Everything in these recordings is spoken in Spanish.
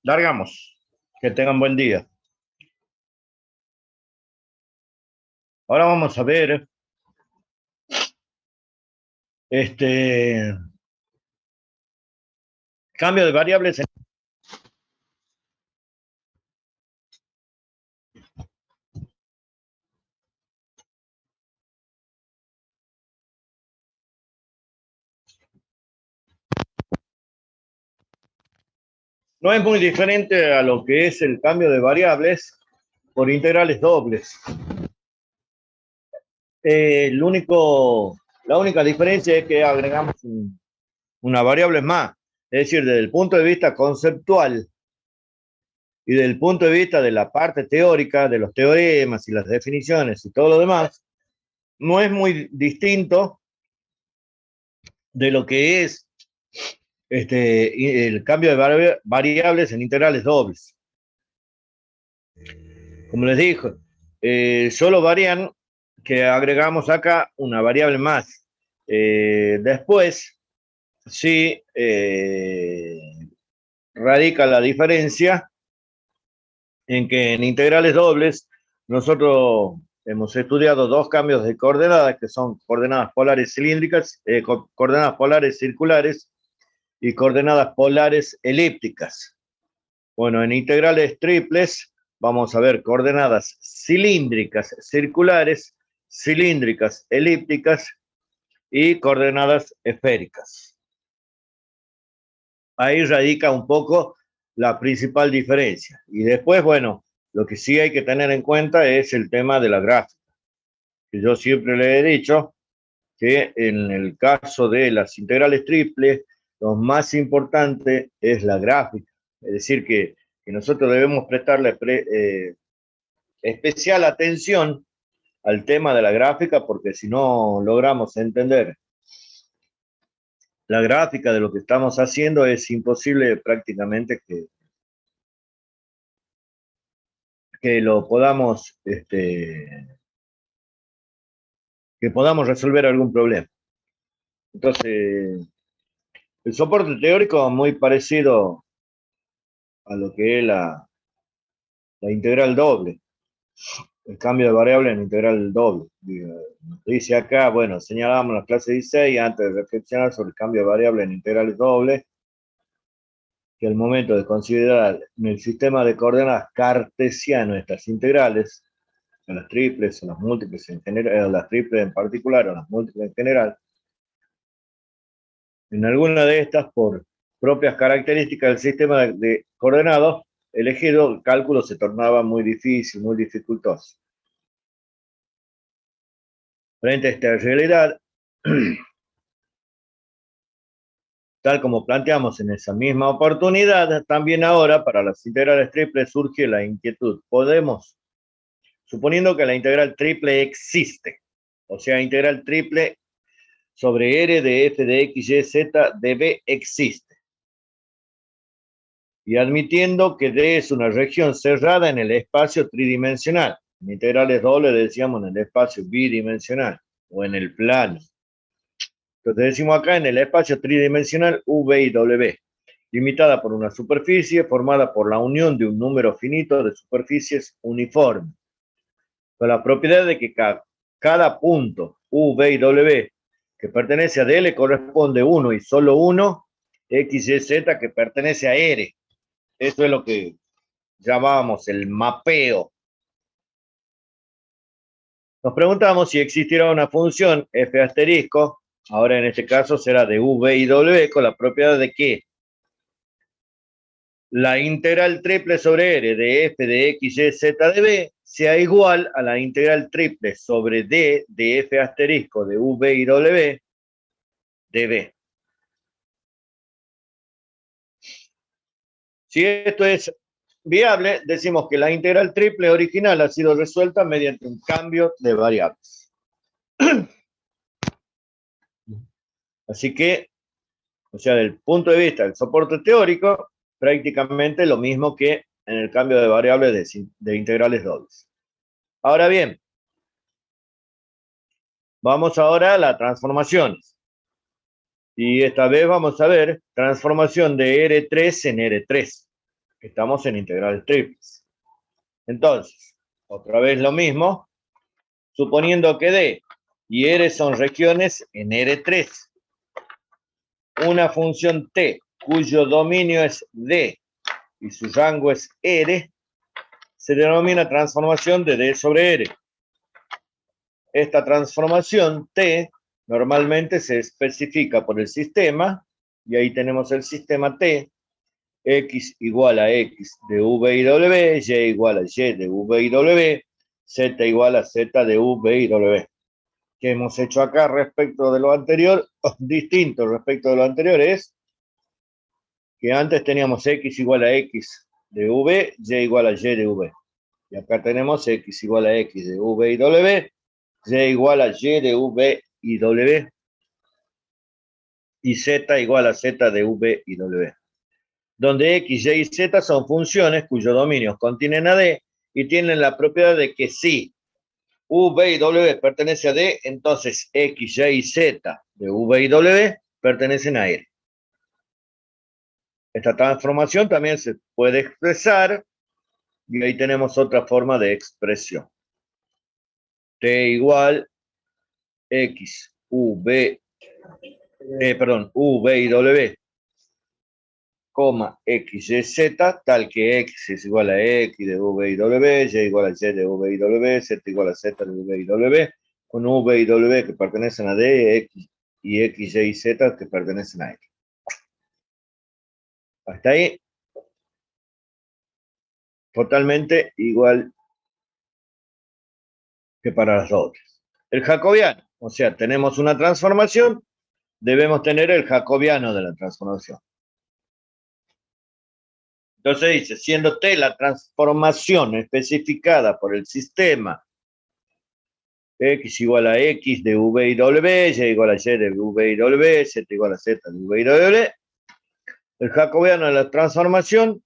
Largamos. Que tengan buen día. Ahora vamos a ver este cambio de variables. No es muy diferente a lo que es el cambio de variables por integrales dobles. La única diferencia es que agregamos una variable más. Es decir, desde el punto de vista conceptual y desde el punto de vista de la parte teórica, de los teoremas y las definiciones y todo lo demás, no es muy distinto de lo que es el cambio de variables en integrales dobles. Como les dije, solo varían que agregamos acá una variable más. Después, sí, radica la diferencia en que en integrales dobles nosotros hemos estudiado dos cambios de coordenadas, que son coordenadas polares cilíndricas, coordenadas polares circulares y coordenadas polares elípticas. Bueno, en integrales triples vamos a ver coordenadas cilíndricas, circulares, cilíndricas, elípticas y coordenadas esféricas. Ahí radica un poco la principal diferencia. Y después, bueno, lo que sí hay que tener en cuenta es el tema de la gráfica. Que yo siempre le he dicho que en el caso de las integrales triples, lo más importante es la gráfica. Es decir, que nosotros debemos prestarle especial atención al tema de la gráfica, porque si no logramos entender la gráfica de lo que estamos haciendo, es imposible prácticamente que lo podamos, que podamos resolver algún problema. Entonces, el soporte teórico es muy parecido a lo que es la integral doble, el cambio de variable en integral doble. Dice acá, bueno, señalamos la clase 16 antes de reflexionar sobre el cambio de variable en integrales dobles, que al momento de considerar en el sistema de coordenadas cartesiano estas integrales, a las triples, a las múltiples en general, a las triples en particular, a las múltiples en general, en alguna de estas, por propias características del sistema de coordenados elegido, el cálculo se tornaba muy difícil, muy dificultoso. Frente a esta realidad, tal como planteamos en esa misma oportunidad, también ahora para las integrales triples surge la inquietud. ¿Podemos, suponiendo que la integral triple existe, o sea, integral triple sobre R de f de x, y, z de b existe, y admitiendo que D es una región cerrada en el espacio tridimensional? En integrales dobles decíamos en el espacio bidimensional o en el plano. Entonces decimos acá en el espacio tridimensional V y W, limitada por una superficie formada por la unión de un número finito de superficies uniformes, con la propiedad de que cada punto V y W que pertenece a D le corresponde uno y solo uno X, Y, Z que pertenece a R. Esto es lo que llamábamos el mapeo. Nos preguntamos si existiera una función f asterisco, ahora en este caso será de v y w, con la propiedad de que la integral triple sobre r de f de x, y, z de b sea igual a la integral triple sobre d de f asterisco de v y w de b. Si esto es viable, decimos que la integral triple original ha sido resuelta mediante un cambio de variables. Así que, o sea, del punto de vista del soporte teórico, prácticamente lo mismo que en el cambio de variables de integrales dobles. Ahora bien, vamos ahora a las transformaciones. Y esta vez vamos a ver transformación de R3 en R3. Estamos en integral triples. Entonces, otra vez lo mismo, suponiendo que D y R son regiones en R3. Una función T cuyo dominio es D y su rango es R, se denomina transformación de D sobre R. Esta transformación T normalmente se especifica por el sistema, y ahí tenemos el sistema T, X igual a X de V y W, Y igual a Y de V y W, Z igual a Z de V y W. ¿Qué hemos hecho acá respecto de lo anterior? Distinto respecto de lo anterior es que antes teníamos X igual a X de V, Y igual a Y de V. Y acá tenemos X igual a X de V y W, Y igual a Y de V y W, y Z igual a Z de V y W. Donde X, Y y Z son funciones cuyos dominios contienen a D y tienen la propiedad de que si V y W pertenece a D, entonces X, Y y Z de V y W pertenecen a R. Esta transformación también se puede expresar, y ahí tenemos otra forma de expresión. T igual X, V y W, X, Y, Z, tal que X es igual a X de V y W, Y igual a Y de V y W, Z igual a Z de V y W, con V y W que pertenecen a D, X, Y, Y, Z que pertenecen a X. Hasta ahí, totalmente igual que para las otras. El jacobiano, o sea, tenemos una transformación, debemos tener el jacobiano de la transformación. Entonces dice, siendo T la transformación especificada por el sistema X igual a X de V y W, Y igual a Y de V y W, Z igual a Z de V y W, el jacobiano de la transformación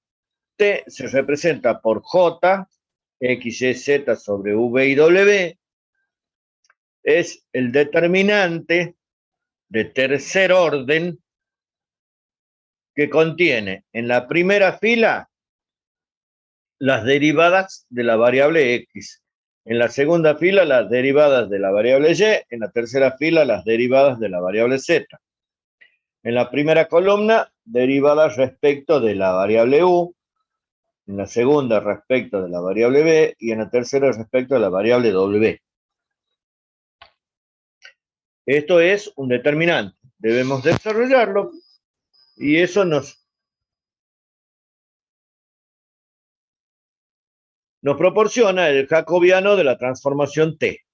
T se representa por J, X, Y, Z sobre V y W, es el determinante de tercer orden que contiene en la primera fila las derivadas de la variable X, en la segunda fila las derivadas de la variable Y, en la tercera fila las derivadas de la variable Z. En la primera columna, derivadas respecto de la variable U, en la segunda respecto de la variable B y en la tercera respecto de la variable W. Esto es un determinante. Debemos desarrollarlo y eso nos proporciona el jacobiano de la transformación T.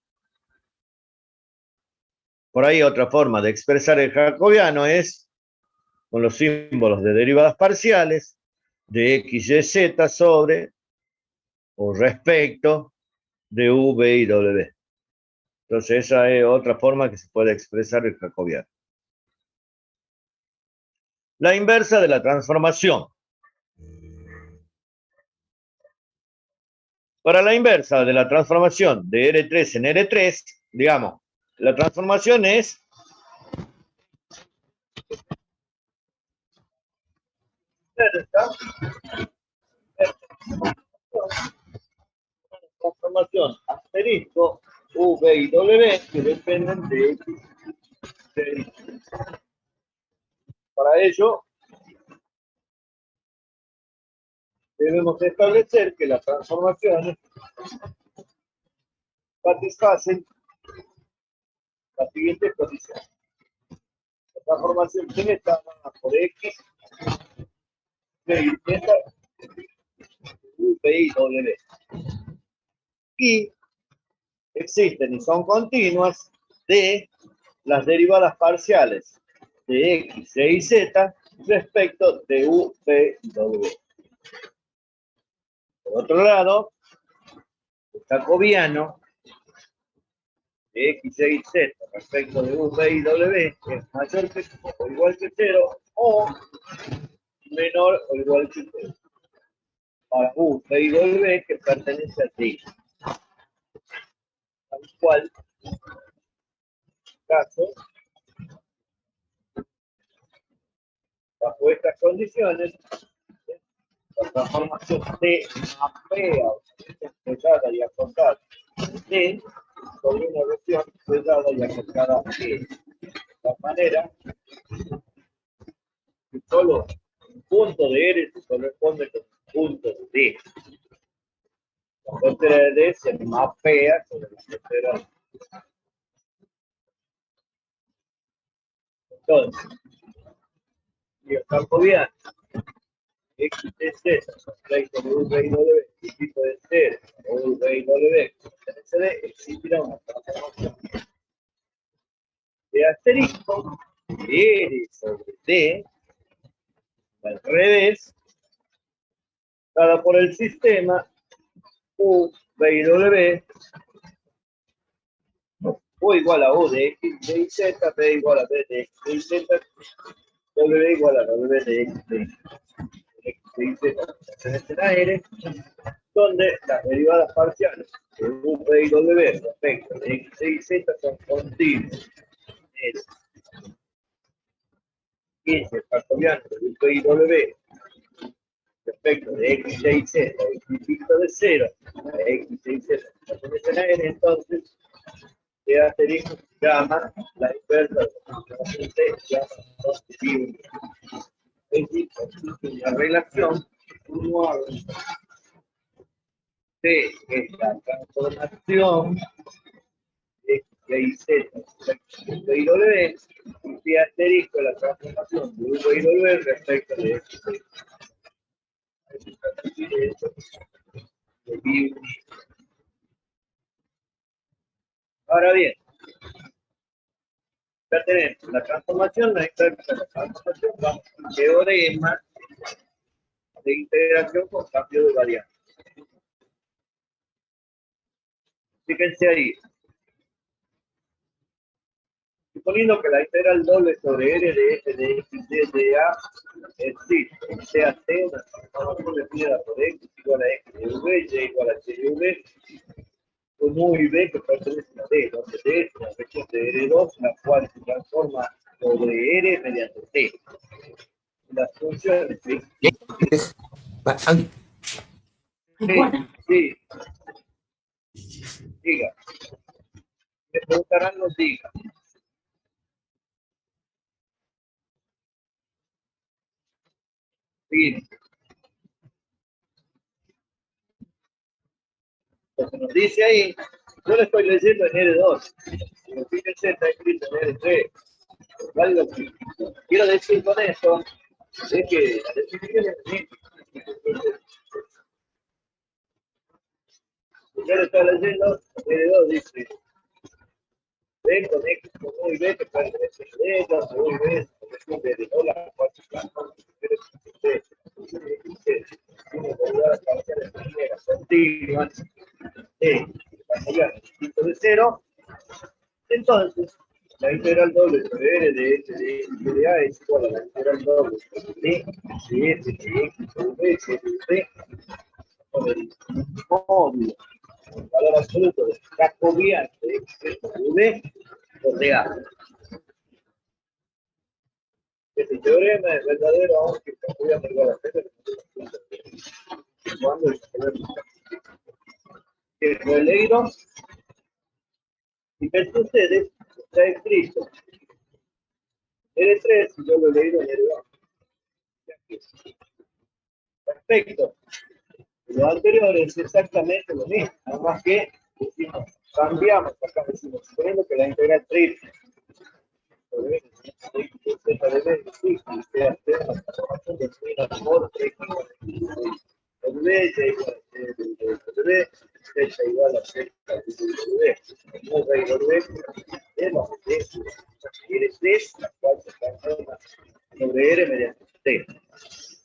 Por ahí otra forma de expresar el jacobiano es con los símbolos de derivadas parciales de X, Y, Z sobre o respecto de V y W. Entonces esa es otra forma que se puede expresar el jacobiano. La inversa de la transformación. Para la inversa de la transformación de R3 en R3, digamos, la transformación es transformación asterisco V y W que dependen de X. Para ello, debemos establecer que las transformaciones satisfacen la siguiente condición. La transformación T está dada por X, Y, Z, V y W. Y existen y son continuas de las derivadas parciales de X, Y, Z respecto de U, V y W. Por otro lado, el jacobiano de X, Y, Z respecto de U, V y W es mayor que o igual que 0 o menor o igual que 0 para U, V y W que pertenece a D. Tal cual, caso, Bajo estas condiciones, la transformación T mapea expresada y acotada T sobre una versión expresada y acotada E. De tal manera que solo un punto de R se corresponde con un punto de D. La frontera de D se mapea sobre la frontera de D. Entonces, y el jacobiano X de Z, respecto de V y W, tipo de C, o V y W, CD, existirá una transformación de asterisco de R sobre D, al revés, dada por el sistema U, V y W, U igual a U de X, de Y, Z, B igual a B de X, de Y, Z, W igual a W de X, de X, de Y, Z, pertenecen a R, donde las derivadas parciales de U, V y W respecto de X, Y, Z son continuas. Y el jacobiano de U, V y W respecto de X, Y, Z es distinto de 0 a X, Y, Z pertenecen a N, entonces de asterisco llama la inversa de la transformación T, llama positivo. Es decir, existe una relación T es la transformación de X, Y, Z respecto de W y T asterisco es la transformación de V y W respecto de X, Y, Z. Ahora bien, ya tenemos la transformación, la transformación, vamos a teorema de integración con cambio de variable. Fíjense ahí. Suponiendo que la integral doble sobre R de F de X de A existe, sea T una transformación definida por X igual a X de V, Y igual a Y de V, con U y B que pertenecen a D, donde D es una región de R2, la cual se transforma sobre R mediante T. Las funciones, ¿sí? Sí. Diga. Me preguntarán, nos diga. Sí. Lo que nos dice ahí, yo lo estoy leyendo en R2. Pero fíjense, está escrito en R3. Lo que quiero decir con esto es que la definición es yo lo estoy leyendo en R2, dice B con X con U y B que pertenece a D, donde U y B corresponde de la cual se transforma continuas de 0, entonces la integral doble sobre R de F de X de A es igual a la integral doble sobre D de F de X de V de con el módulo, el valor absoluto de jacobiano de X de V por de A. Este teorema es verdadero aunque jacobiano igual a 0 cuando el que lo he leído y que sucede está escrito R3 y yo lo he leído en R2. Perfecto. Lo anterior es exactamente lo mismo, nada más que decimos, cambiamos acá, decimos, suponiendo que la integral triple sobre igual a Z la cual se transforma sobre R mediante T.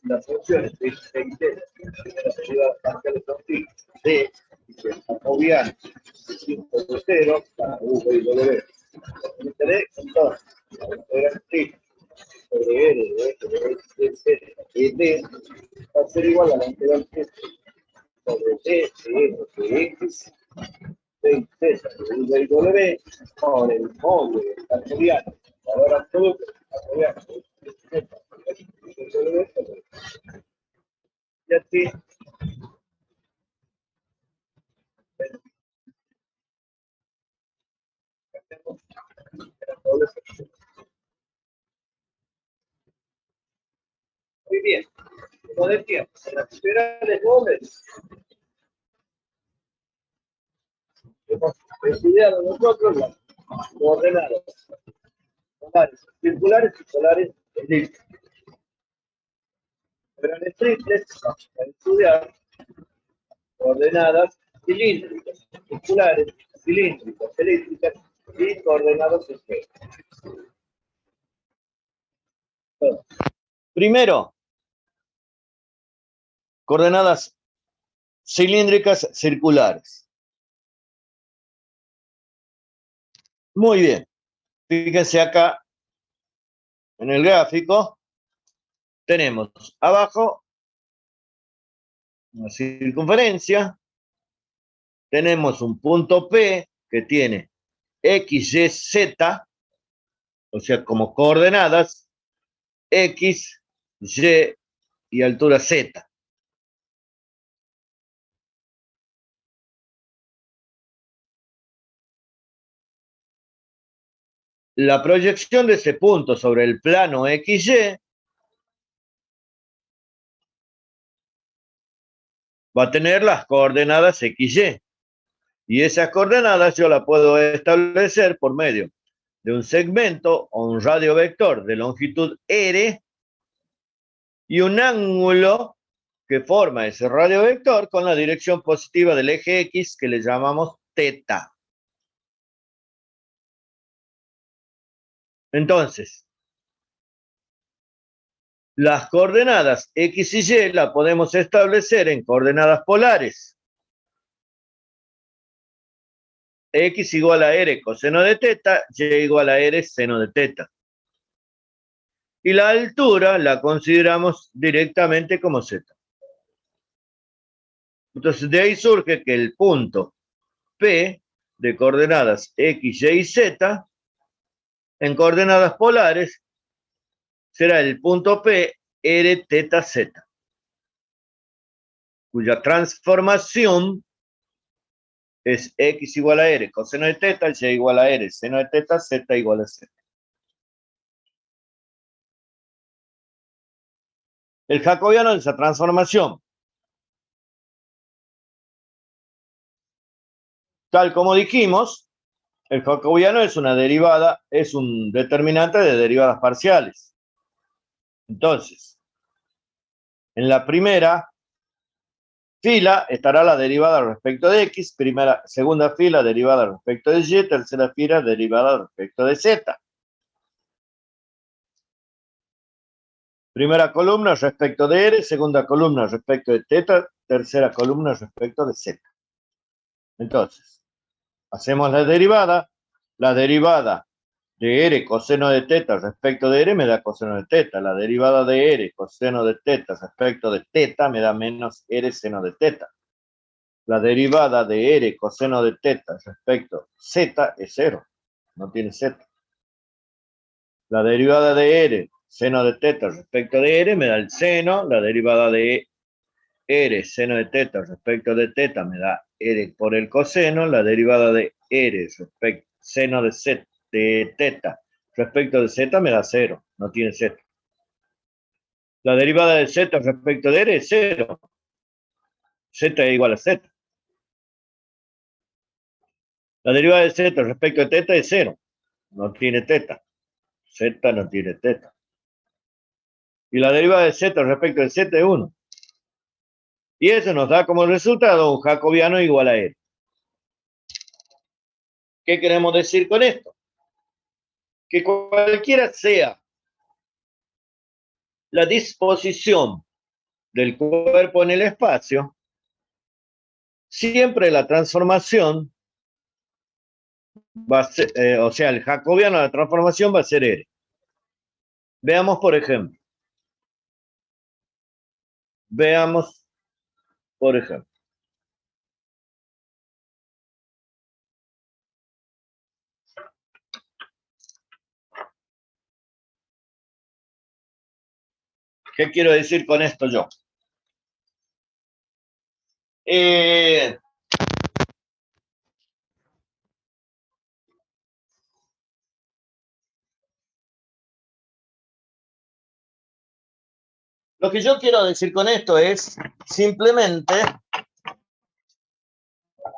Las funciones de X y Z, las derivadas parciales son D, y el jacobiano de 0 para U y W. Entonces, la integral T sobre R de F de X de Z de D va a ser igual a la integral T sobre D de F de X de Z de U y W por el módulo del jacobiano, valor absoluto del jacobiano de Z Y así, muy bien. Como decía, en las integrales dobles hemos estudiado nosotros las coordenadas polares, circulares y polares elípticas. Pero en triples vamos a estudiar coordenadas cilíndricas, circulares, cilíndricas, elípticas y coordenadas esféricas. Primero, coordenadas cilíndricas circulares. Muy bien. Fíjense acá en el gráfico. Tenemos abajo una circunferencia. Tenemos un punto P que tiene X, Y, Z, o sea, como coordenadas, X, Y y altura Z. La proyección de ese punto sobre el plano XY va a tener las coordenadas XY. Y esas coordenadas yo las puedo establecer por medio de un segmento o un radio vector de longitud R y un ángulo que forma ese radio vector con la dirección positiva del eje X que le llamamos teta. Entonces, las coordenadas X y Y las podemos establecer en coordenadas polares. X igual a R coseno de teta, Y igual a R seno de teta. Y la altura la consideramos directamente como Z. Entonces, de ahí surge que el punto P de coordenadas X, Y y Z en coordenadas polares será el punto P R teta Z, cuya transformación es X igual a R coseno de teta, Y igual a R seno de teta, Z igual a Z. El jacobiano de esa transformación, tal como dijimos, el jacobiano es una derivada, es un determinante de derivadas parciales. Entonces, en la primera fila estará la derivada respecto de X, segunda fila derivada respecto de Y, tercera fila derivada respecto de Z. Primera columna respecto de R, segunda columna respecto de teta, tercera columna respecto de Z. Entonces, hacemos la derivada de R coseno de teta respecto de R me da coseno de teta, la derivada de R coseno de teta respecto de teta me da menos R seno de teta. La derivada de R coseno de teta respecto Z es 0, no tiene Z. La derivada de R seno de teta respecto de R me da el seno, la derivada de R seno de teta respecto de teta me da R por el coseno, la derivada de R respecto seno de Z de teta respecto de Z me da 0, no tiene Z. La derivada de Z respecto de R es 0. Z es igual a Z. La derivada de Z respecto de teta es 0, no tiene teta. Z no tiene teta. Y la derivada de Z respecto de Z es 1. Y eso nos da como resultado un jacobiano igual a R. ¿Qué queremos decir con esto? Que cualquiera sea la disposición del cuerpo en el espacio, siempre la transformación va a ser, o sea, el jacobiano de la transformación va a ser R. Veamos, por ejemplo. Veamos, por ejemplo. ¿Qué quiero decir con esto yo? Lo que yo quiero decir con esto es simplemente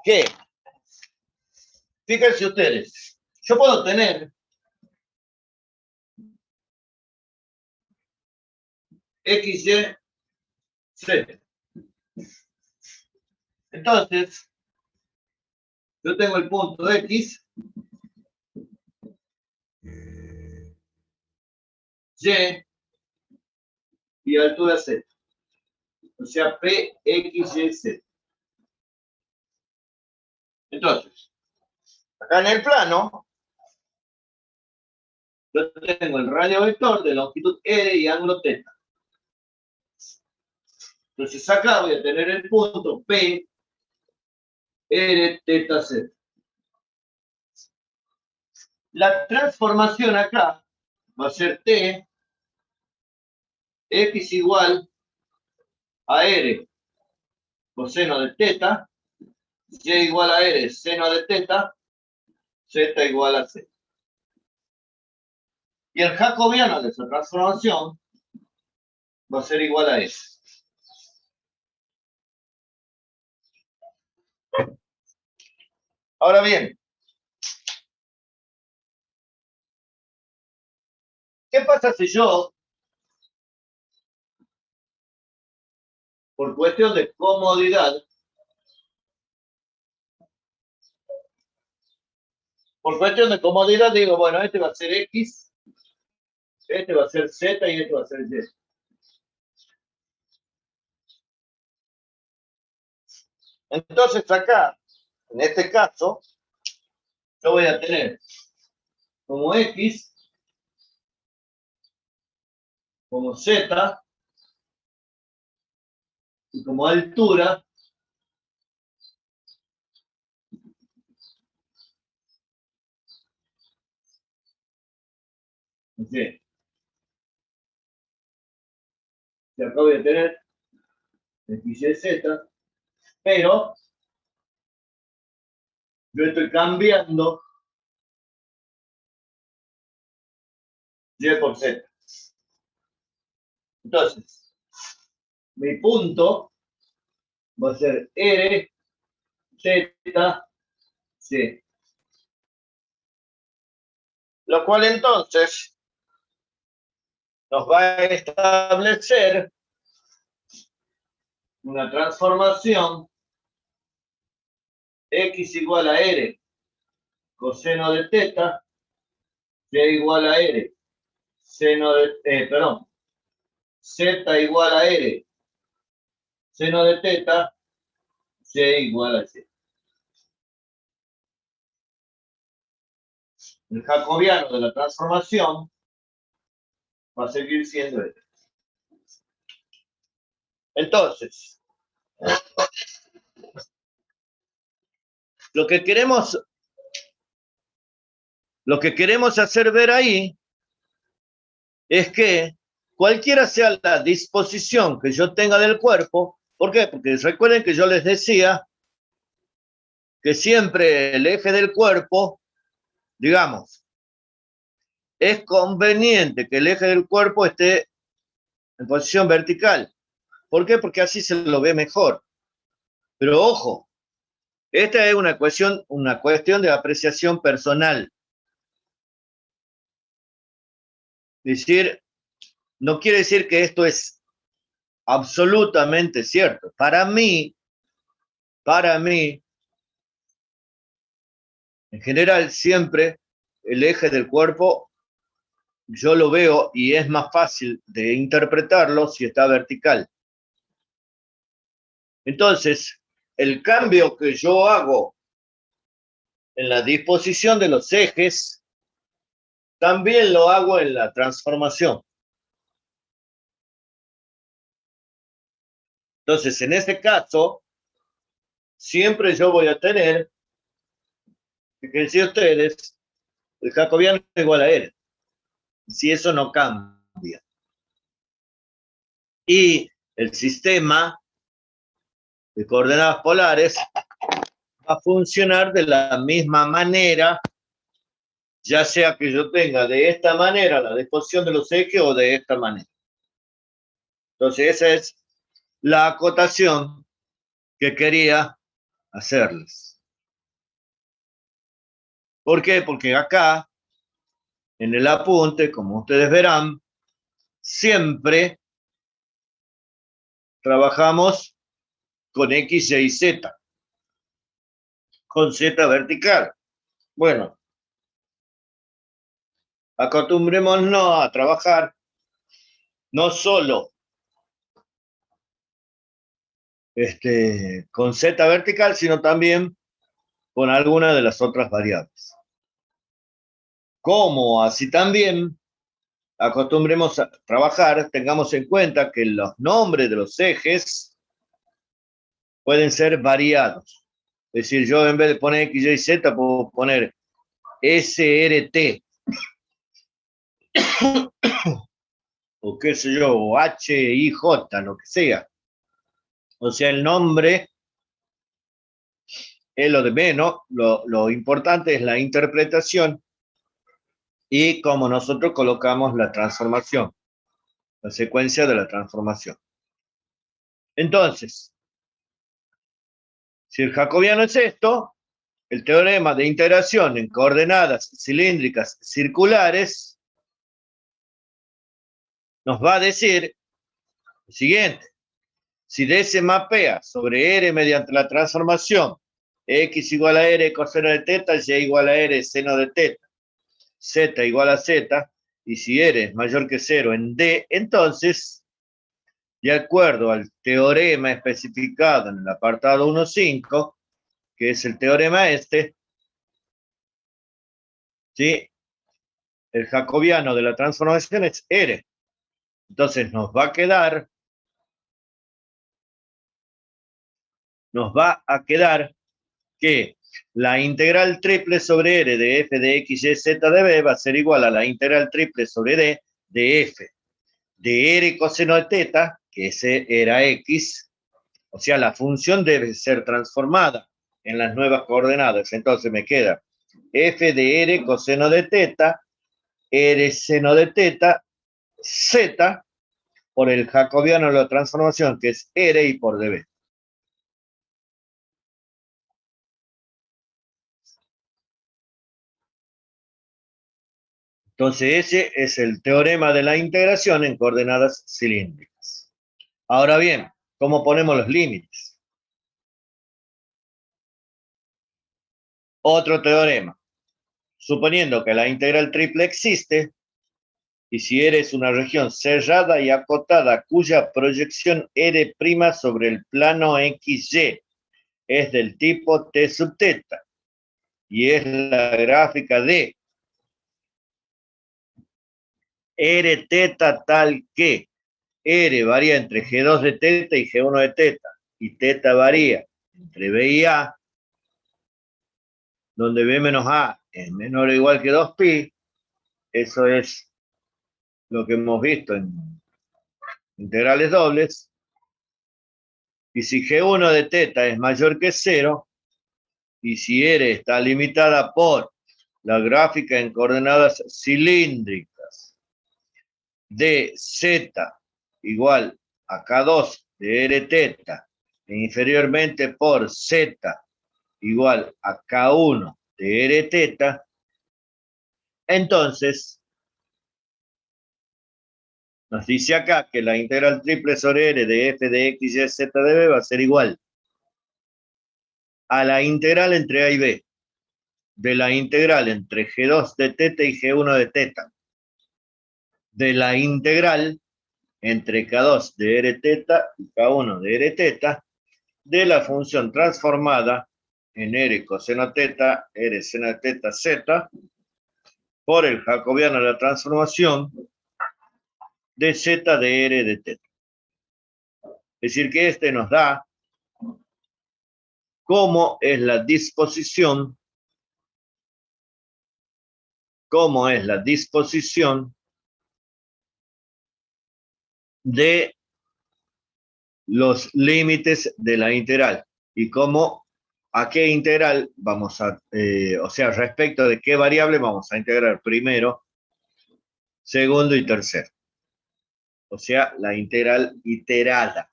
que, fíjense ustedes, yo puedo tener X, Y, Z. Entonces, yo tengo el punto X, Y y altura Z. O sea, P, X, Y, Z. Entonces, acá en el plano, yo tengo el radio vector de longitud R y ángulo θ. Entonces acá voy a tener el punto P, R, θ, Z. La transformación acá va a ser T, X igual a R, coseno de θ, Y igual a R, seno de θ, Z igual a C. Y el jacobiano de esa transformación va a ser igual a S. Ahora bien, ¿qué pasa si yo, por cuestión de comodidad, digo, bueno, este va a ser X, este va a ser Z y este va a ser Y? Entonces acá, en este caso, yo voy a tener como X, como Z y como altura Y. Y acá voy a tener X, Y, Z, pero yo estoy cambiando Y por Z. Entonces, mi punto va a ser R, Z, C. Lo cual entonces nos va a establecer una transformación X igual a R, coseno de θ, Y igual a R, seno de, perdón, Z igual a R, seno de θ, Y igual a C. El jacobiano de la transformación va a seguir siendo esto. Entonces, lo que queremos hacer ver ahí es que cualquiera sea la disposición que yo tenga del cuerpo, ¿por qué? Porque recuerden que yo les decía que siempre el eje del cuerpo, digamos, es conveniente que el eje del cuerpo esté en posición vertical. ¿Por qué? Porque así se lo ve mejor. Pero ojo, esta es una cuestión de apreciación personal. Es decir, no quiere decir que esto es absolutamente cierto. Para mí, en general, siempre el eje del cuerpo yo lo veo y es más fácil de interpretarlo si está vertical. Entonces, el cambio que yo hago en la disposición de los ejes, también lo hago en la transformación. Entonces, en este caso, siempre yo voy a tener, fíjense ustedes, el jacobiano igual a él. Si eso no cambia. Y el sistema de coordenadas polares va a funcionar de la misma manera, ya sea que yo tenga de esta manera la disposición de los ejes o de esta manera. Entonces esa es la acotación que quería hacerles. ¿Por qué? Porque acá, en el apunte, como ustedes verán, siempre trabajamos con X, Y, Z, con Z vertical. Bueno, acostumbrémonos a trabajar no solo con Z vertical, sino también con alguna de las otras variables. Como así también acostumbremos a trabajar, tengamos en cuenta que los nombres de los ejes pueden ser variados. Es decir, yo en vez de poner X, Y, Z, puedo poner SRT, o qué sé yo, o H, I, J, lo que sea. O sea, el nombre es lo de menos, lo importante es la interpretación y cómo nosotros colocamos la transformación, la secuencia de la transformación. Entonces, si el jacobiano es esto, el teorema de integración en coordenadas cilíndricas circulares nos va a decir lo siguiente: si D se mapea sobre R mediante la transformación X igual a R coseno de teta, Y igual a R seno de teta, Z igual a Z, y si R es mayor que 0 en D, entonces, de acuerdo al teorema especificado en el apartado 1.5, que es el teorema ¿sí? El jacobiano de la transformación es R. Entonces nos va a quedar que la integral triple sobre R de f de x, y, z de b va a ser igual a la integral triple sobre d de f de r coseno de teta, que ese era x, o sea, la función debe ser transformada en las nuevas coordenadas. Entonces me queda f de r coseno de teta, r seno de teta, z, por el jacobiano de la transformación, que es r, y por db. Entonces ese es el teorema de la integración en coordenadas cilíndricas. Ahora bien, ¿cómo ponemos los límites? Otro teorema. Suponiendo que la integral triple existe, y si R es una región cerrada y acotada cuya proyección R' sobre el plano XY es del tipo T sub teta, y es la gráfica de R teta tal que R varía entre G2 de teta y G1 de teta, y teta varía entre B y A, donde B menos A es menor o igual que 2pi, eso es lo que hemos visto en integrales dobles, y si G1 de teta es mayor que 0, y si R está limitada por la gráfica en coordenadas cilíndricas de Z igual a K2 de R teta, e inferiormente por Z igual a K1 de R teta, entonces nos dice acá que la integral triple sobre R de f de x, y, z de b va a ser igual a la integral entre a y b de la integral entre G2 de teta y G1 de teta, de la integral entre K2 de R teta y K1 de R teta, de la función transformada en R coseno teta, R seno teta Z, por el jacobiano de la transformación de Z de R de teta. Es decir, que este nos da cómo es la disposición de los límites de la integral y cómo, a qué integral vamos a, o sea, respecto de qué variable vamos a integrar primero, segundo y tercero. O sea, la integral iterada.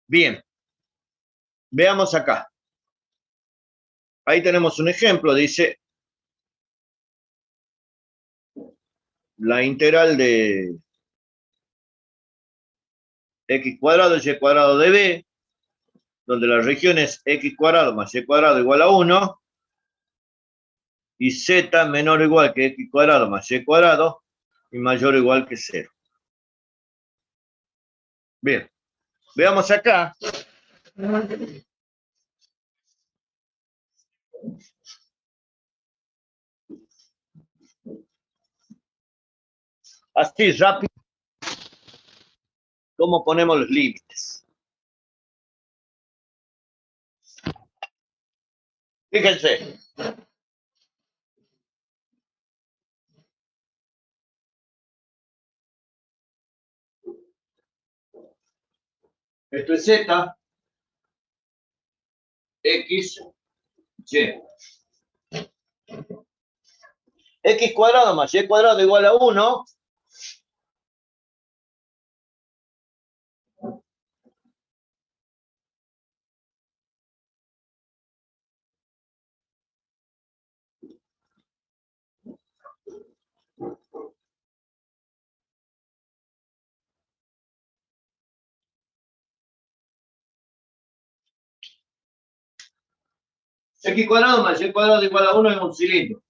Bien, veamos acá. Ahí tenemos un ejemplo, dice la integral de x cuadrado y y cuadrado de b, donde la región es x cuadrado más y cuadrado igual a 1, y z menor o igual que x cuadrado más y cuadrado, y mayor o igual que 0. Bien, veamos acá. Así rápido, ¿cómo ponemos los límites? Fíjense. Esto es z, x, y. X cuadrado más y cuadrado igual a 1. X cuadrado más y cuadrado igual a 1 es un cilindro.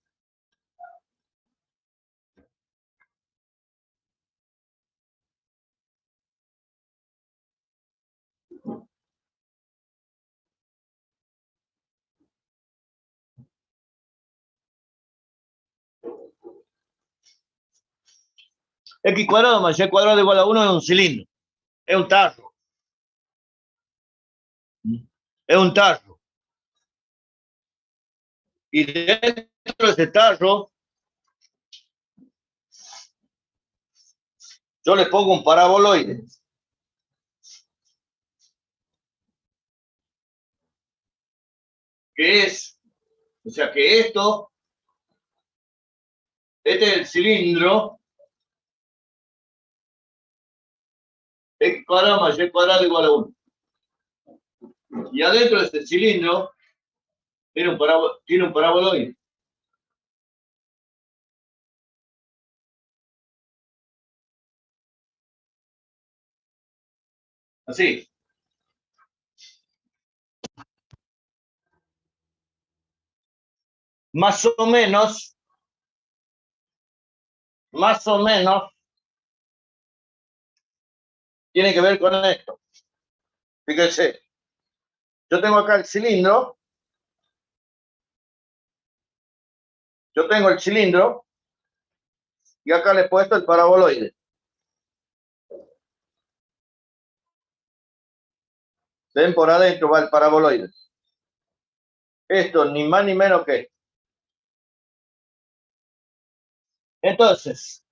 X cuadrado más y cuadrado igual a 1 es un cilindro. Es un tarro. Es un tarro. Y dentro de ese tarro, yo le pongo un paraboloide. Que es, o sea que este es el cilindro, x cuadrado más y cuadrado igual a 1. Y adentro de este cilindro tiene un paraboloide. Así. Más o menos, tiene que ver con esto. Fíjense, yo tengo acá el cilindro, y acá le he puesto el paraboloide. Ven, por adentro va el paraboloide. Esto ni más ni menos que esto. Entonces,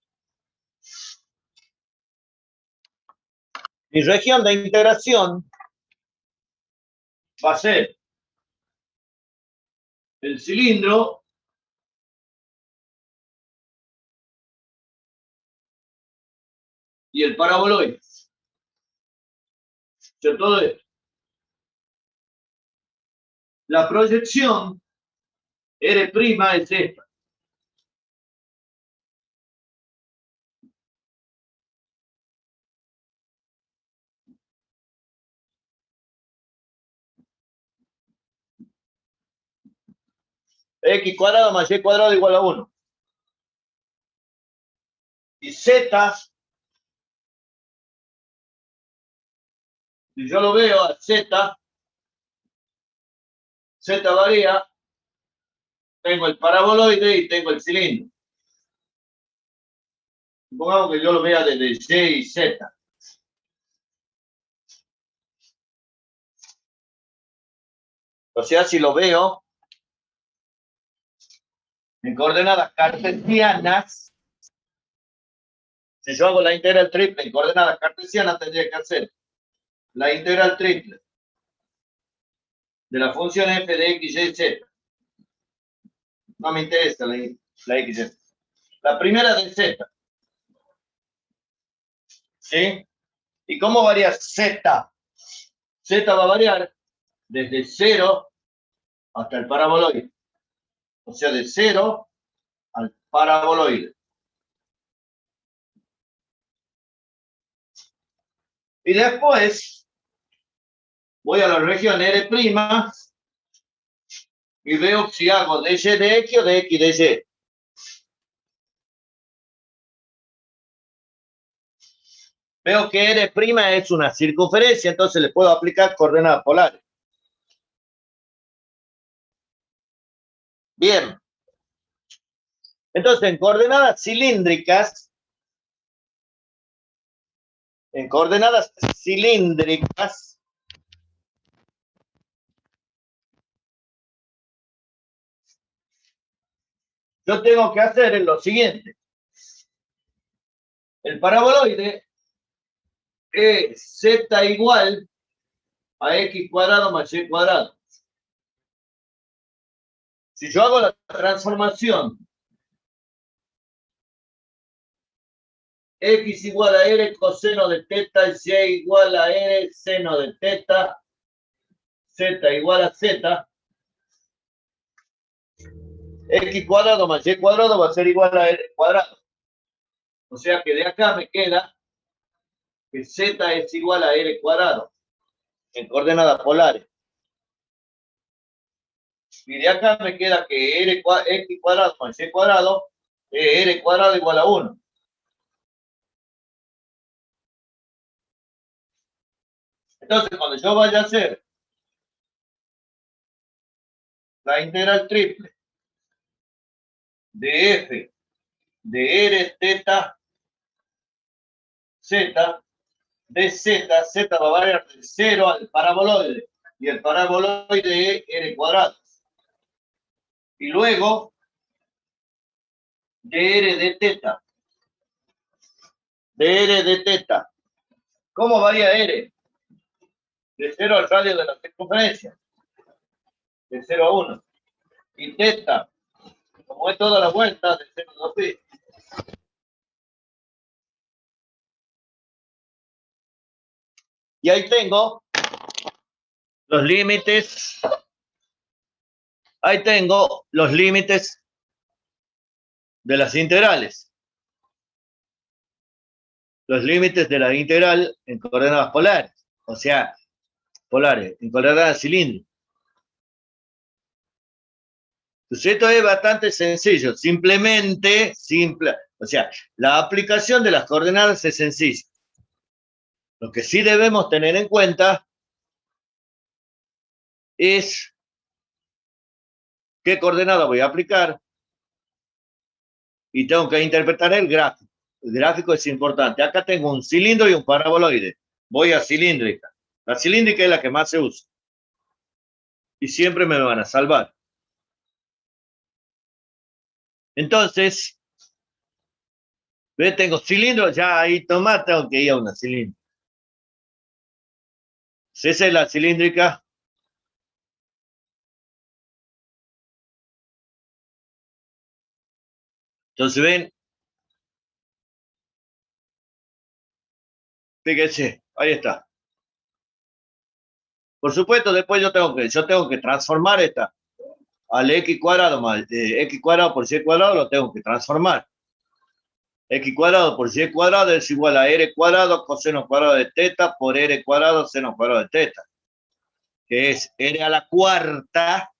mi región de integración va a ser el cilindro y el paraboloide. De todo esto. La proyección R' es esta. X cuadrado más y cuadrado igual a 1. Y z, si yo lo veo a z varía, tengo el paraboloide y tengo el cilindro. Supongamos que yo lo vea desde y y z. O sea, si lo veo En coordenadas cartesianas, si yo hago la integral triple en coordenadas cartesianas, tendría que hacer la integral triple de la función f de x, y, z. No me interesa la x, y. La primera de z. ¿Sí? ¿Y cómo varía z? Z va a variar desde 0 hasta el paraboloide. O sea, de 0 al paraboloide. Y después voy a la región R' y veo si hago de y de x o de x de y. Veo que R' es una circunferencia, entonces le puedo aplicar coordenadas polares. Bien. Entonces, en coordenadas cilíndricas, yo tengo que hacer lo siguiente. El paraboloide es z igual a x cuadrado más y cuadrado. Si yo hago la transformación x igual a r coseno de teta, y igual a r seno de teta, z igual a z, x cuadrado más y cuadrado va a ser igual a r cuadrado. O sea que de acá me queda que z es igual a r cuadrado en coordenadas polares. Y de acá me queda que x cuadrado más y cuadrado es r cuadrado igual a 1. Entonces, cuando yo vaya a hacer la integral triple de f de r teta z, de z, z va a variar de 0 al paraboloide, y el paraboloide es r cuadrado. Y luego de r de teta. De r de teta. ¿Cómo varía r? De 0 al radio de la circunferencia. De 0 a 1. Y teta, como es toda la vuelta, de 0 a 2pi. Y ahí tengo los límites. Ahí tengo los límites de las integrales. Los límites de la integral en coordenadas polares. O sea, polares, en coordenadas cilíndricas. Pues esto es bastante sencillo. Simple. O sea, la aplicación de las coordenadas es sencilla. Lo que sí debemos tener en cuenta es qué coordenada voy a aplicar y tengo que interpretar el gráfico. El gráfico es importante. Acá tengo un cilindro y un paraboloide. Voy a cilíndrica. La cilíndrica es la que más se usa. Y siempre me van a salvar. Entonces, ¿ve? Tengo cilindro, ya ahí toma, tengo que ir a una cilíndrica. Esa es la cilíndrica. Entonces, ven, fíjense, ahí está. Por supuesto, después yo tengo que transformar esta al x cuadrado más x cuadrado por y cuadrado, lo tengo que transformar. X cuadrado por y cuadrado es igual a r cuadrado coseno cuadrado de teta por r cuadrado seno cuadrado de teta, que es r a la cuarta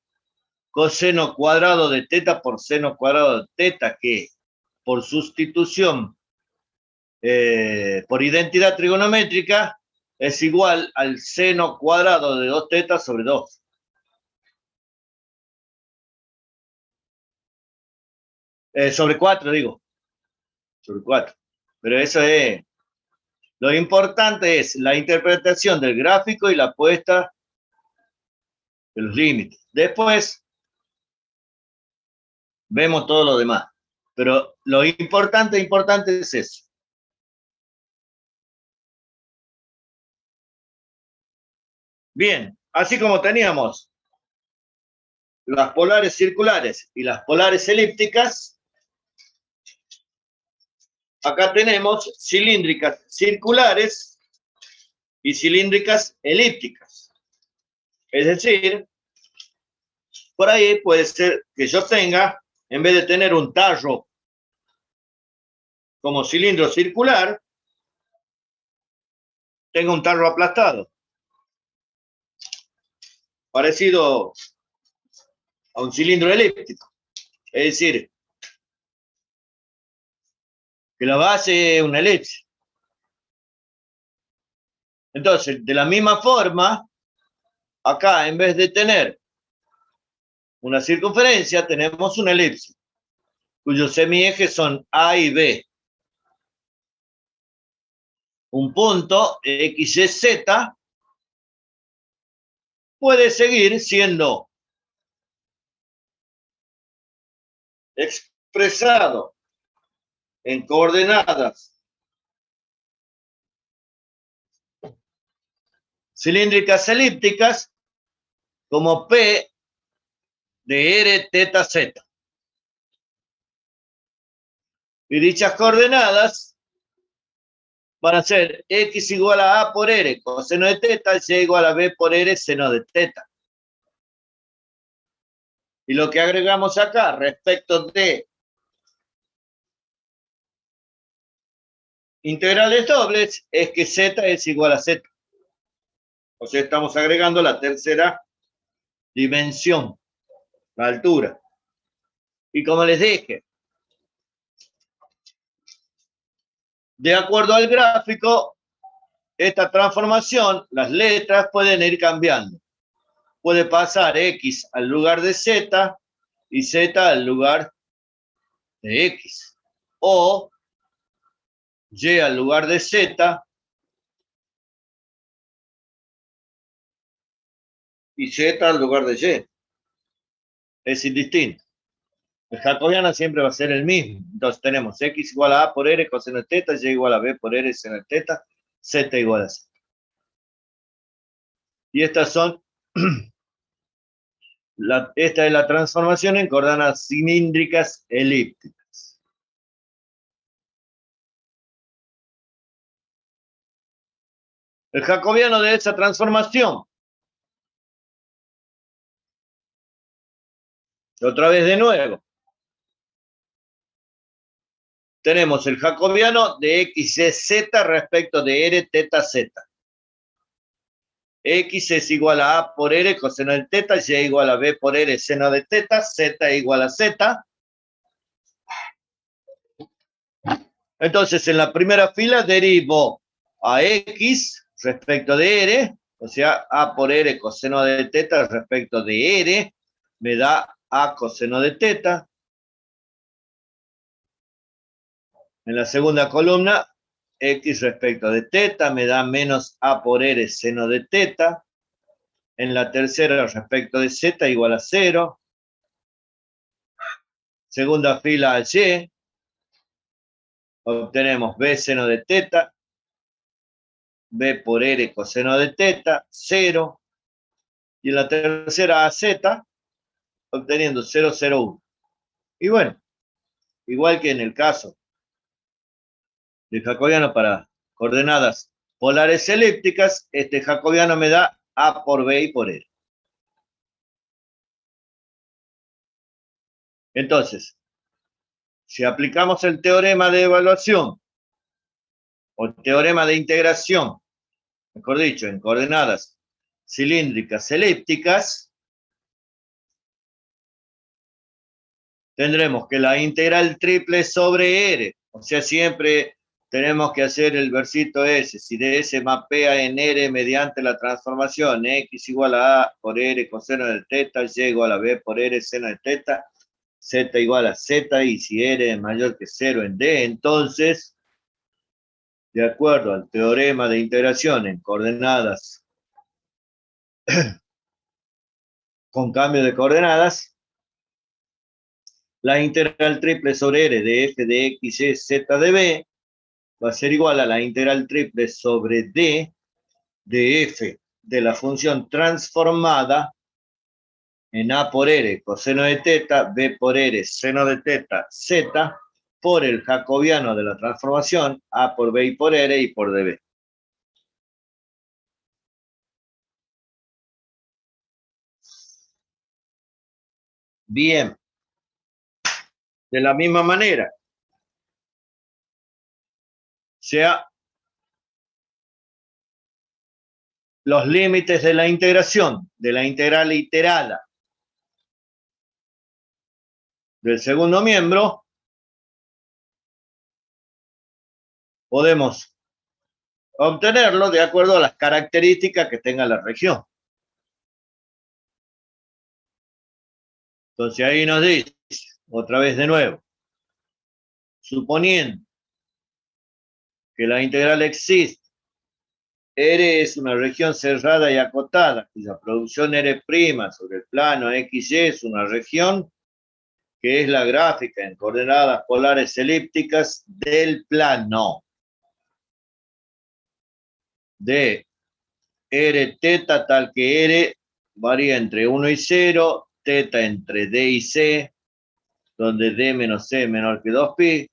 coseno cuadrado de teta por seno cuadrado de teta, que por sustitución por identidad trigonométrica es igual al seno cuadrado de 2 teta sobre 2. Sobre 4, digo. Sobre 4. Pero eso es... Lo importante es la interpretación del gráfico y la puesta de los límites. Después, vemos todo lo demás. Pero lo importante es eso. Bien, así como teníamos las polares circulares y las polares elípticas, acá tenemos cilíndricas circulares y cilíndricas elípticas. Es decir, por ahí puede ser que yo tenga, en vez de tener un tarro como cilindro circular, tenga un tarro aplastado, parecido a un cilindro elíptico. Es decir, que la base es una elipse. Entonces, de la misma forma, acá en vez de tener una circunferencia, tenemos una elipse, cuyos semiejes son A y B. Un punto X, Y, Z puede seguir siendo expresado en coordenadas cilíndricas elípticas como P de R, teta, Z. Y dichas coordenadas van a ser X igual a A por R coseno de teta, y Y igual a B por R seno de teta. Y lo que agregamos acá respecto de integrales dobles es que Z es igual a Z. O sea, estamos agregando la tercera dimensión, la altura. Y como les dije, de acuerdo al gráfico, esta transformación, las letras pueden ir cambiando. Puede pasar X al lugar de Z y Z al lugar de X. O Y al lugar de Z y Z al lugar de Y. Es indistinto. El jacobiano siempre va a ser el mismo. Entonces tenemos X igual a A por R coseno de teta, Y igual a B por R seno de teta, Z igual a Z. Y estas son, esta es la transformación en coordenadas cilíndricas elípticas. El jacobiano de esa transformación, otra vez de nuevo, tenemos el jacobiano de X, Y, Z respecto de R, teta, Z. X es igual a A por R coseno de teta, Y igual a B por R seno de teta, Z igual a Z. Entonces, en la primera fila derivo a X respecto de R, o sea, A por R coseno de teta respecto de R, me da A coseno de teta. En la segunda columna, X respecto de teta me da menos A por R seno de teta. En la tercera, respecto de Z igual a 0. Segunda fila, Y. Obtenemos B seno de teta. B por R coseno de teta, 0. Y en la tercera, a Z, obteniendo 0, 0, 1. Y bueno, igual que en el caso del jacobiano para coordenadas polares elípticas, este jacobiano me da A por B y por R. Entonces, si aplicamos el teorema de evaluación o teorema de integración, mejor dicho, en coordenadas cilíndricas elípticas, tendremos que la integral triple sobre R, o sea, siempre tenemos que hacer el versito S, si de S mapea en R mediante la transformación X igual a A por R coseno de teta, Y igual a B por R seno de teta, Z igual a Z, y si R es mayor que 0 en D, entonces, de acuerdo al teorema de integración en coordenadas con cambio de coordenadas, la integral triple sobre R de f de x es z de b va a ser igual a la integral triple sobre d de f de la función transformada en a por r coseno de teta, b por r seno de teta, z, por el jacobiano de la transformación, a por b y por r y por db. Bien. De la misma manera, sea los límites de la integración, de la integral iterada del segundo miembro, podemos obtenerlo de acuerdo a las características que tenga la región. Entonces ahí nos dice, otra vez de nuevo, suponiendo que la integral existe, R es una región cerrada y acotada, cuya producción R' sobre el plano XY es una región que es la gráfica en coordenadas polares elípticas del plano de R teta tal que R varía entre 1 y 0, teta entre D y C, donde D menos C menor que 2pi.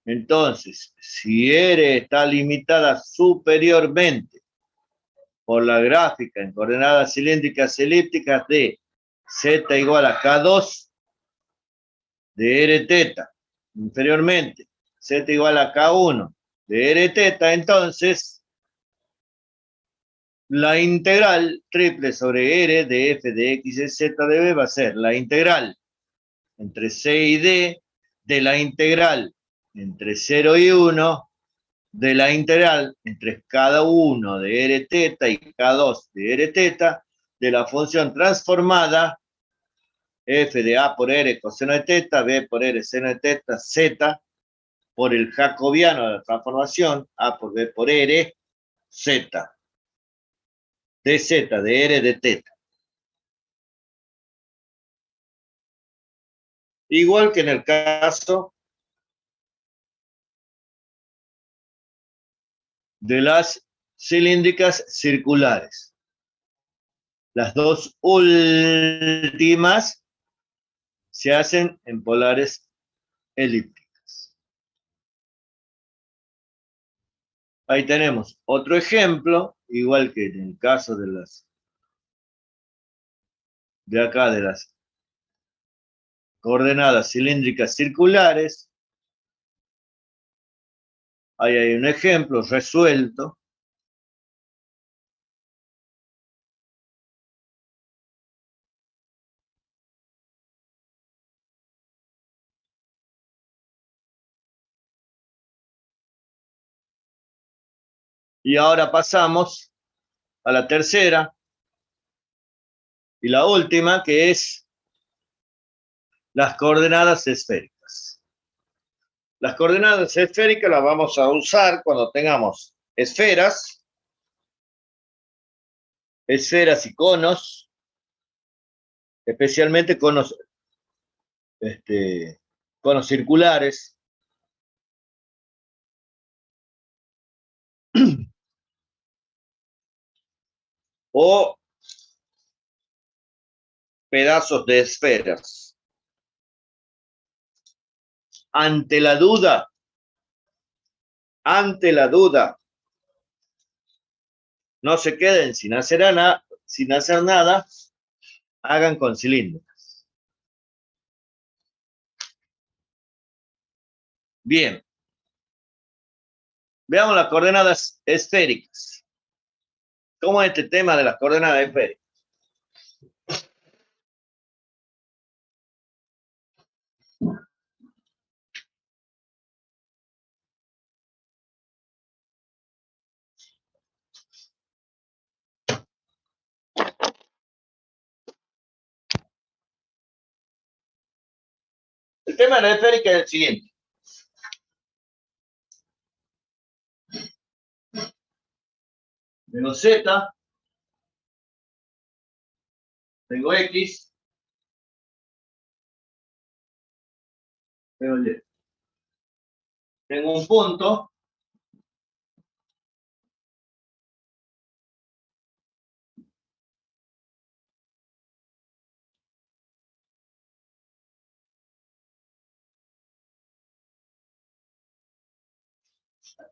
Entonces, si R está limitada superiormente por la gráfica en coordenadas cilíndricas elípticas de Z igual a K2 de R teta, inferiormente Z igual a K1 de R teta, entonces la integral triple sobre R de f de x y z de b va a ser la integral entre c y d de la integral entre 0 y 1 de la integral entre cada uno de r teta y k2 de r teta de la función transformada f de a por r coseno de teta, b por r seno de teta, z por el jacobiano de la transformación a por b por r, z. dz de r de teta. Igual que en el caso de las cilíndricas circulares. Las dos últimas se hacen en polares elípticas. Ahí tenemos otro ejemplo, igual que en el caso de las de acá de las coordenadas cilíndricas circulares. Ahí hay un ejemplo resuelto. Y ahora pasamos a la tercera y la última, que es las coordenadas esféricas. Las coordenadas esféricas las vamos a usar cuando tengamos esferas y conos, especialmente conos, conos circulares. O pedazos de esferas. Ante la duda, no se queden sin hacer nada, hagan con cilindros. Bien. Veamos las coordenadas esféricas. ¿Cómo es este tema de las coordenadas esféricas? El tema de la esférica es el siguiente. Tengo Z, tengo X, Pero oye, tengo un punto.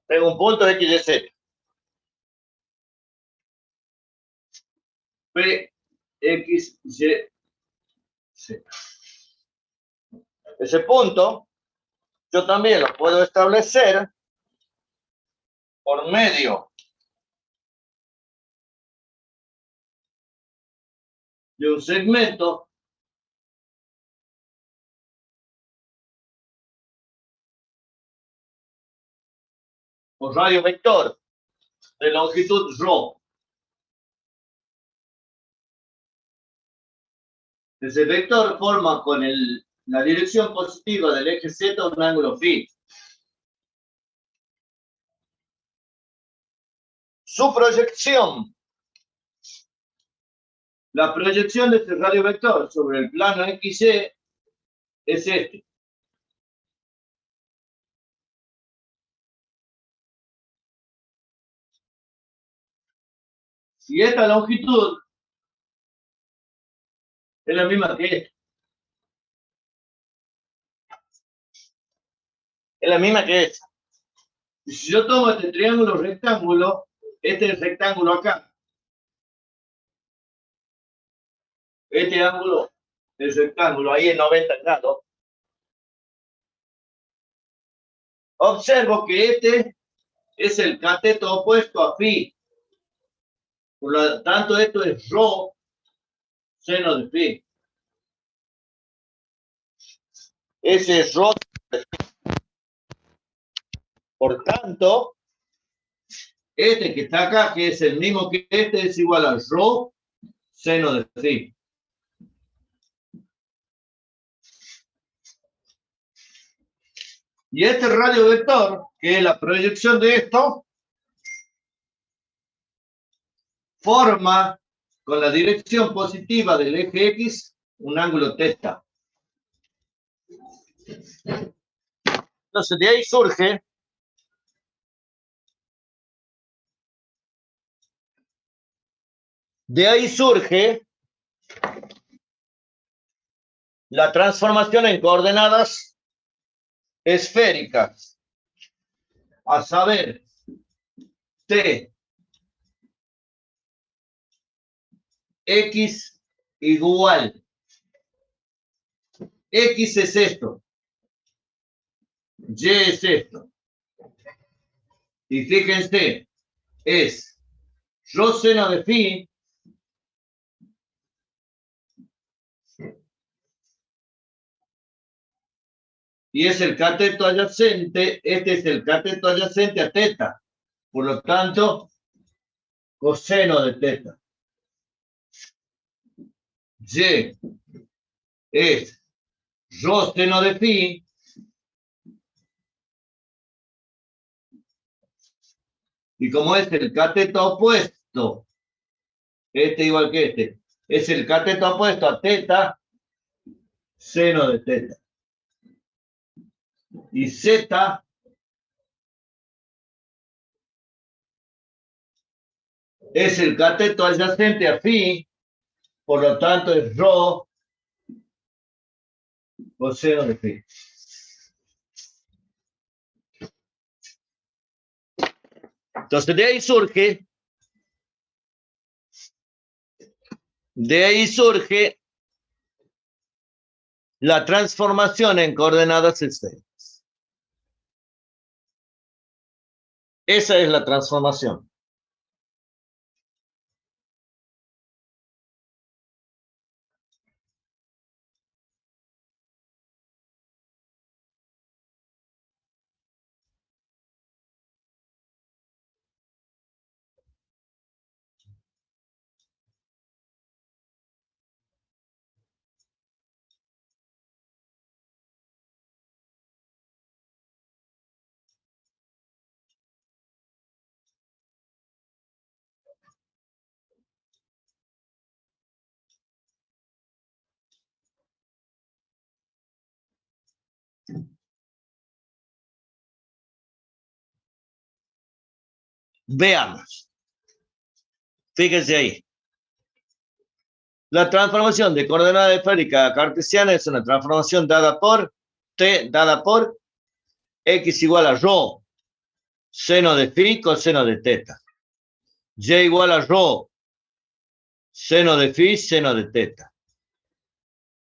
Tengo un punto X, Y, Z. P, X, Y, Z. Ese punto yo también lo puedo establecer por medio de un segmento o radio vector de longitud ρ. Ese vector forma con la dirección positiva del eje Z un ángulo phi. Su proyección, la proyección de este radio vector sobre el plano XY es este. Y esta longitud es la misma que esta. Es la misma que esta. Y si yo tomo este triángulo rectángulo, este es el rectángulo acá. Este ángulo del rectángulo ahí en 90 grados. Observo que este es el cateto opuesto a phi. Por lo tanto, esto es ρ seno de phi. Ese es ρ. Por tanto, este que está acá, que es el mismo que este, es igual a ρ seno de phi. Y este radio vector, que es la proyección de esto, forma con la dirección positiva del eje X un ángulo teta. Entonces, de ahí surge la transformación en coordenadas esféricas, a saber, T, X igual. X es esto. Y es esto. Y fíjense, es ρ seno de phi y es el cateto adyacente, este es el cateto adyacente a teta. Por lo tanto, coseno de teta. Y es ρ seno de phi y como es el cateto opuesto, este igual que este, es el cateto opuesto a teta, seno de teta. Y Z es el cateto adyacente a phi, por lo tanto es ρ coseno de phi. Entonces de ahí surge la transformación en coordenadas esféricas. Esa es la transformación. Veamos. Fíjense ahí. La transformación de coordenada esférica cartesiana es una transformación dada por t, dada por x igual a rho, seno de phi, coseno de teta. Y igual a rho, seno de phi, seno de teta.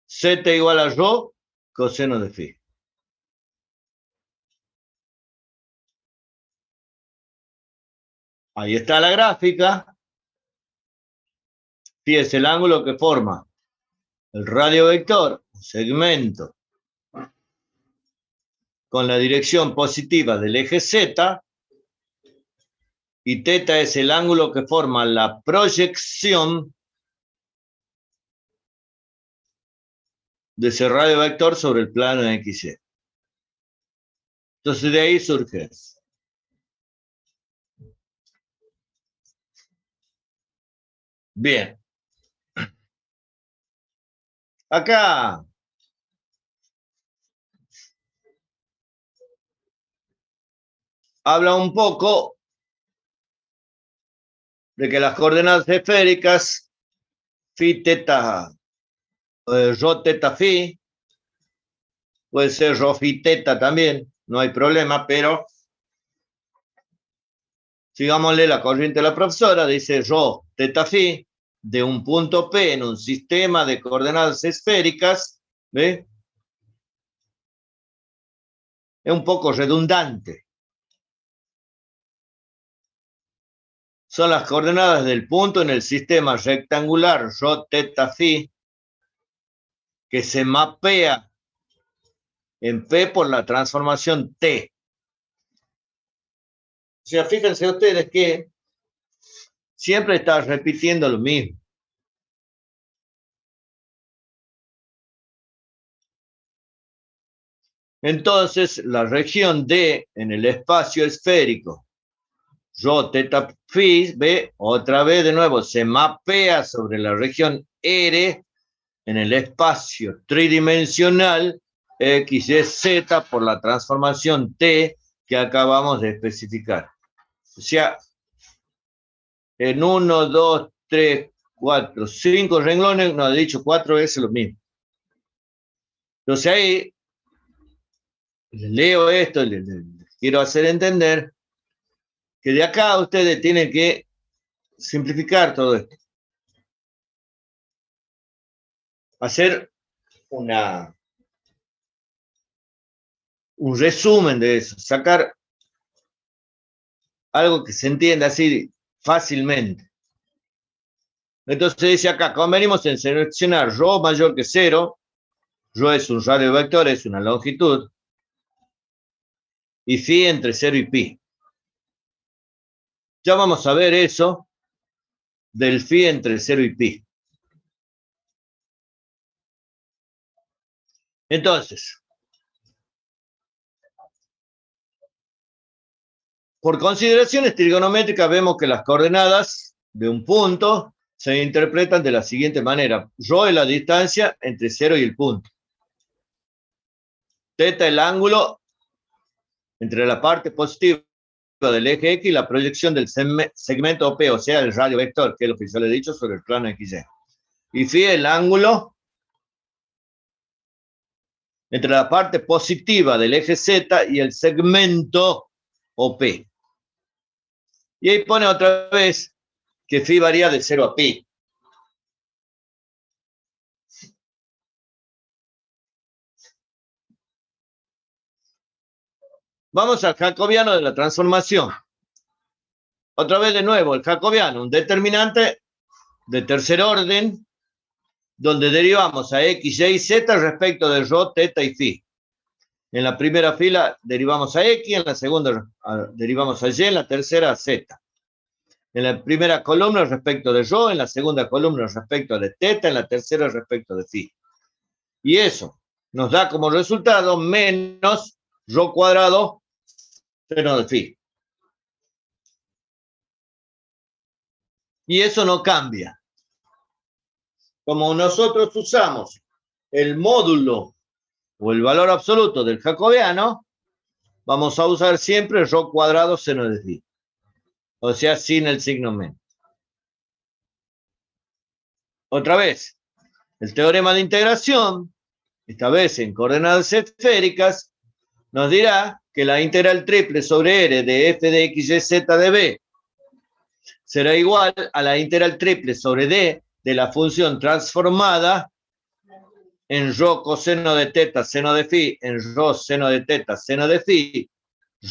Z igual a rho, coseno de phi. Ahí está la gráfica. Phi es el ángulo que forma el radio vector, un segmento con la dirección positiva del eje Z, y teta es el ángulo que forma la proyección de ese radio vector sobre el plano XY. Entonces de ahí surge eso. Bien. Acá habla un poco de que las coordenadas esféricas phi teta, rho teta phi, puede ser rho phi teta también, no hay problema, pero sigámosle la corriente de la profesora, dice rho teta phi de un punto P en un sistema de coordenadas esféricas, ¿ve? Es un poco redundante. Son las coordenadas del punto en el sistema rectangular rho teta phi que se mapea en P por la transformación T. O sea, fíjense ustedes que siempre está repitiendo lo mismo. Entonces, la región D en el espacio esférico, rho teta phi, ve, otra vez de nuevo, se mapea sobre la región R en el espacio tridimensional X, Y, Z por la transformación T que acabamos de especificar. O sea, en 1, 2, 3, 4, 5 renglones, no he dicho 4 veces lo mismo. Entonces ahí les leo esto, les quiero hacer entender que de acá ustedes tienen que simplificar todo esto. Hacer un resumen de eso, sacar algo que se entienda así fácilmente. Entonces dice acá, convenimos en seleccionar rho mayor que 0, rho es un radio vector, es una longitud, y phi entre 0 y pi. Ya vamos a ver eso del phi entre 0 y pi. Entonces, por consideraciones trigonométricas vemos que las coordenadas de un punto se interpretan de la siguiente manera. Rho es la distancia entre 0 y el punto. Teta el ángulo entre la parte positiva del eje X y la proyección del segmento OP, o sea, el radio vector, que es lo que yo le he dicho sobre el plano XY. Y phi el ángulo entre la parte positiva del eje Z y el segmento OP. Y ahí pone otra vez que phi varía de 0 a pi. Vamos al jacobiano de la transformación. Otra vez de nuevo, el jacobiano, un determinante de tercer orden, donde derivamos a x, y, z respecto de rho, teta y phi. En la primera fila derivamos a x, en la segunda derivamos a y, en la tercera a z. En la primera columna respecto de rho, en la segunda columna respecto de teta, en la tercera respecto de phi. Y eso nos da como resultado menos rho cuadrado seno de phi. Y eso no cambia. Como nosotros usamos el módulo o el valor absoluto del jacobiano, vamos a usar siempre rho cuadrado seno de phi. o sea, sin el signo menos. Otra vez, el teorema de integración, esta vez en coordenadas esféricas, nos dirá que la integral triple sobre R de f de x, y, z de b será igual a la integral triple sobre d de la función transformada en rho coseno de teta seno de phi, en rho seno de teta seno de phi,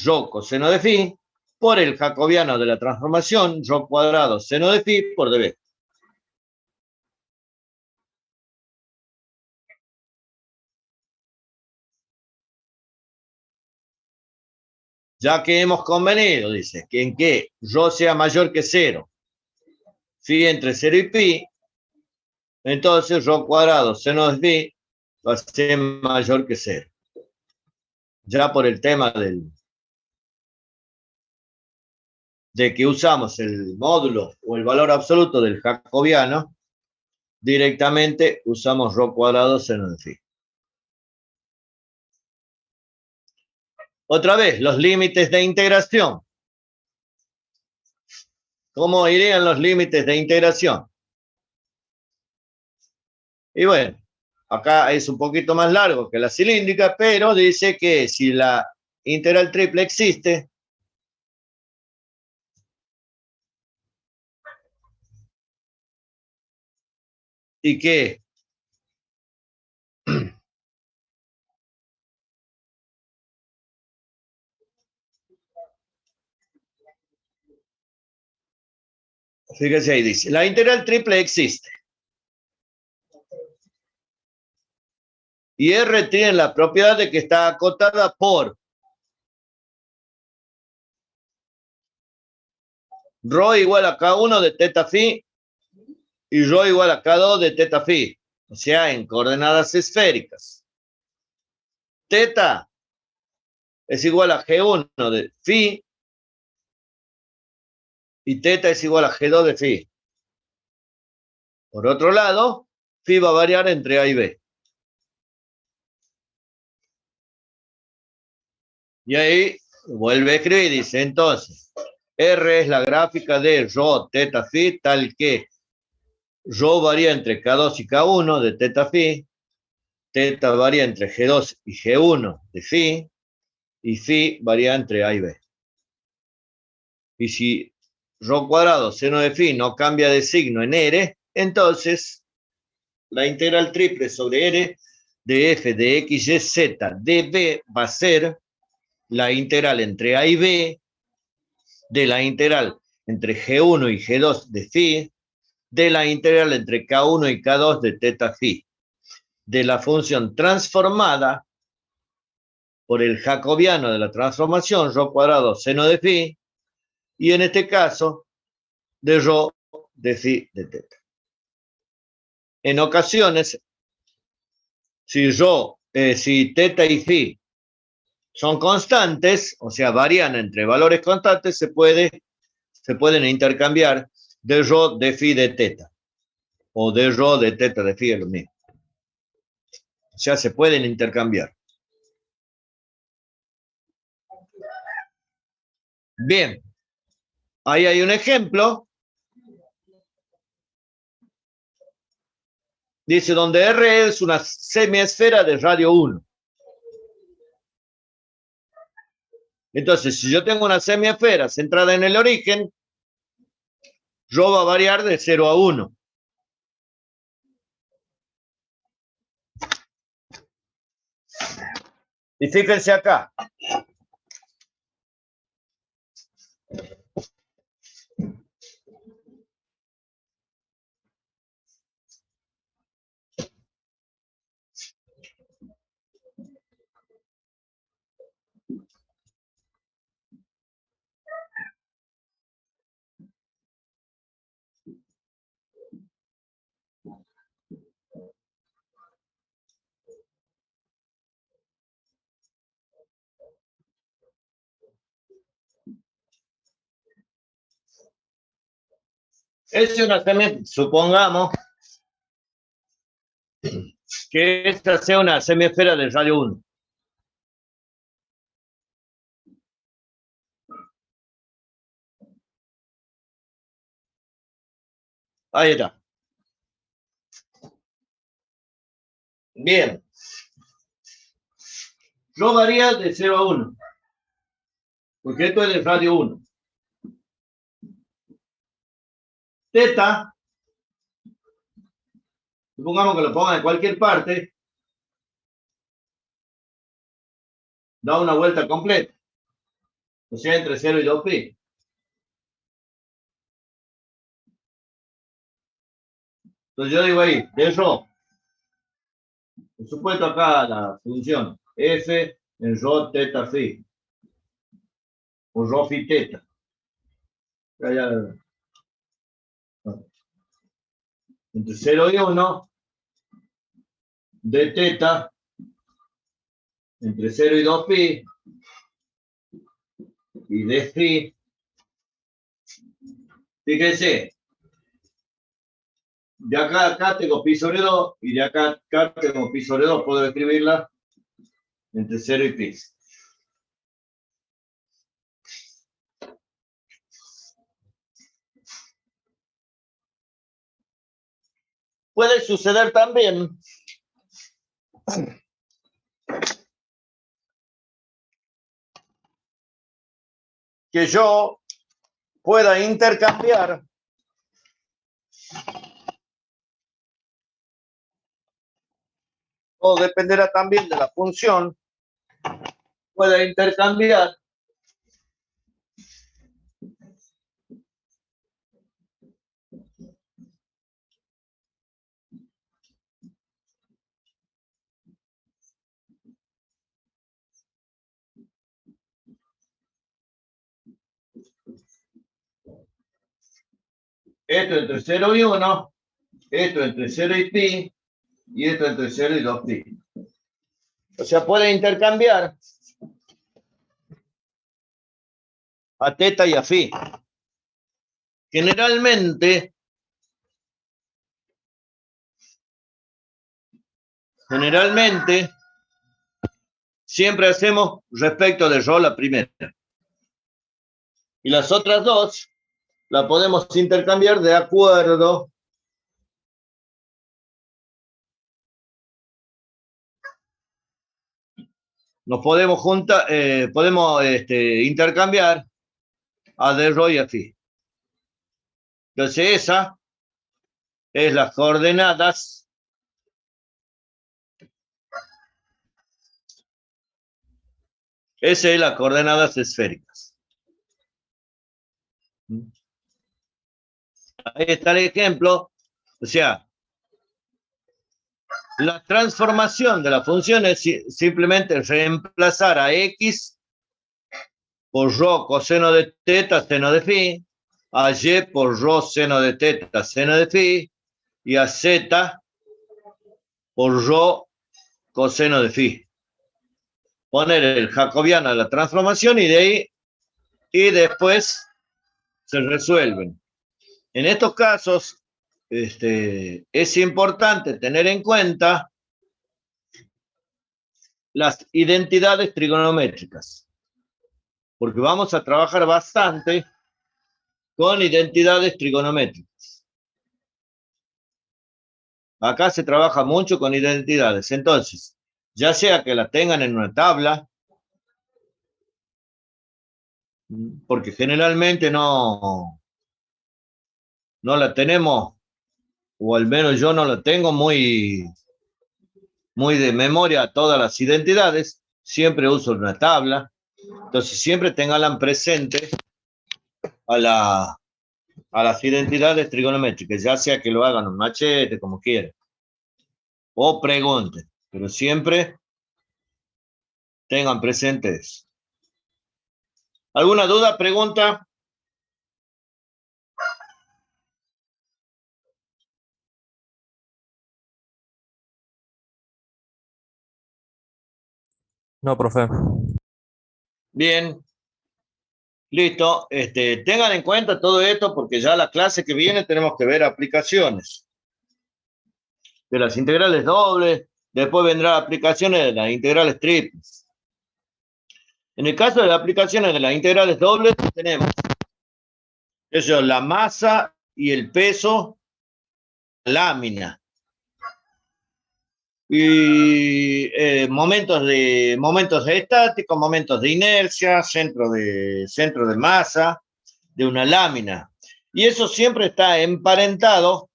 rho coseno de phi, por el jacobiano de la transformación, rho cuadrado seno de phi por db. Ya que hemos convenido, dice, que en que rho sea mayor que 0, phi entre 0 y pi, entonces rho cuadrado seno de phi va a ser mayor que 0. Ya por el tema de que usamos el módulo o el valor absoluto del jacobiano, directamente usamos rho cuadrado seno de phi. Otra vez, los límites de integración. ¿Cómo irían los límites de integración? Y bueno, acá es un poquito más largo que la cilíndrica, pero dice que si la integral triple existe, y que fíjese ahí, dice, la integral triple existe. Y R tiene la propiedad de que está acotada por rho igual a K1 de teta phi y rho igual a K2 de teta phi, o sea, en coordenadas esféricas. Teta es igual a G1 de phi y teta es igual a G2 de phi. Por otro lado, phi va a variar entre A y B. Y ahí vuelve a escribir, dice, entonces, R es la gráfica de rho teta phi, tal que rho varía entre K2 y K1 de teta phi, teta varía entre G2 y G1 de phi, y phi varía entre A y B. Y si rho cuadrado seno de phi no cambia de signo en R, entonces la integral triple sobre R de f de x, y, z de b va a ser la integral entre A y B de la integral entre G1 y G2 de phi, de la integral entre K1 y K2 de teta phi, de la función transformada por el jacobiano de la transformación, rho cuadrado seno de phi, y en este caso, de rho de phi de teta. En ocasiones, si teta y phi son constantes, o sea, varían entre valores constantes, se pueden intercambiar de rho de phi de teta, o de rho de teta de phi, es lo mismo. O sea, se pueden intercambiar. Bien, ahí hay un ejemplo. Dice, donde R es una semiesfera de radio 1. Entonces, si yo tengo una semiesfera centrada en el origen, rho va a variar de 0 a 1. Y fíjense acá. Es una supongamos que esta sea una semiesfera de radio 1. Ahí está. Bien. Rho varía de 0 a 1. Porque esto es de radio 1. Teta, supongamos que lo pongan en cualquier parte, da una vuelta completa. O sea, entre 0 y 2pi. Entonces yo digo ahí, de Rho. Por supuesto acá la función f en Rho teta phi. O Rho phi teta. Entre 0 y 1 de teta entre 0 y 2pi y de phi. Fíjense, de acá a acá tengo pi sobre 2 y de acá a acá tengo pi sobre 2. Puedo escribirla entre 0 y pi. Puede suceder también que yo pueda intercambiar o dependerá también de la función, pueda intercambiar esto entre 0 y 1, esto entre 0 y pi, y esto entre 0 y 2pi. O sea, puede intercambiar a teta y a phi. Generalmente siempre hacemos respecto de Rho la primera. Y las otras dos la podemos intercambiar de acuerdo nos podemos juntar, podemos intercambiar a de Rho y a phi. Entonces esa es las coordenadas esféricas. Ahí está el ejemplo. O sea, la transformación de la función es simplemente reemplazar a x por Rho coseno de teta seno de phi, a y por Rho seno de teta seno de phi, y a z por Rho coseno de phi. Poner el jacobiano a la transformación y de ahí, y después se resuelven. En estos casos, es importante tener en cuenta las identidades trigonométricas, porque vamos a trabajar bastante con identidades trigonométricas. Acá se trabaja mucho con identidades. Entonces, ya sea que la tengan en una tabla, porque generalmente no la tenemos, o al menos yo no la tengo muy de memoria todas las identidades, siempre uso una tabla. Entonces, siempre tenganla presente a las identidades trigonométricas, ya sea que lo hagan un machete, como quieran, o pregunten, pero siempre tengan presentes. ¿Alguna duda, pregunta? No, profe. Bien. Listo. Tengan en cuenta todo esto porque ya la clase que viene tenemos que ver aplicaciones de las integrales dobles. Después vendrán aplicaciones de las integrales triples. En el caso de las aplicaciones de las integrales dobles tenemos eso, la masa y el peso lámina. Y momentos estáticos, momentos de inercia, centro de masa de una lámina. Y eso siempre está emparentado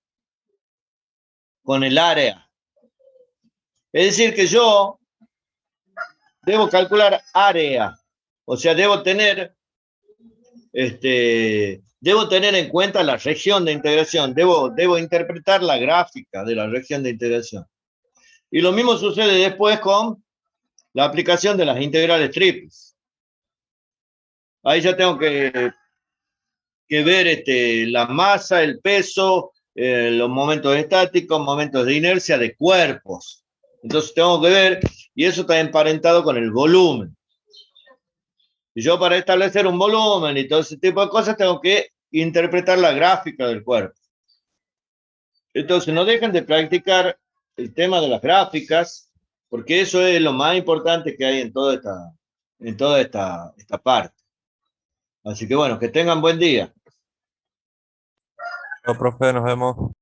con el área. Es decir, que yo debo calcular área, o sea, debo tener en cuenta la región de integración, debo interpretar la gráfica de la región de integración. Y lo mismo sucede después con la aplicación de las integrales triples. Ahí ya tengo que ver la masa, el peso, los momentos estáticos, momentos de inercia de cuerpos. Entonces tengo que ver, y eso está emparentado con el volumen. Y yo para establecer un volumen y todo ese tipo de cosas tengo que interpretar la gráfica del cuerpo. Entonces no dejen de practicar el tema de las gráficas, porque eso es lo más importante que hay en toda esta parte. Así que bueno, que tengan buen día. Bueno, profe, nos vemos.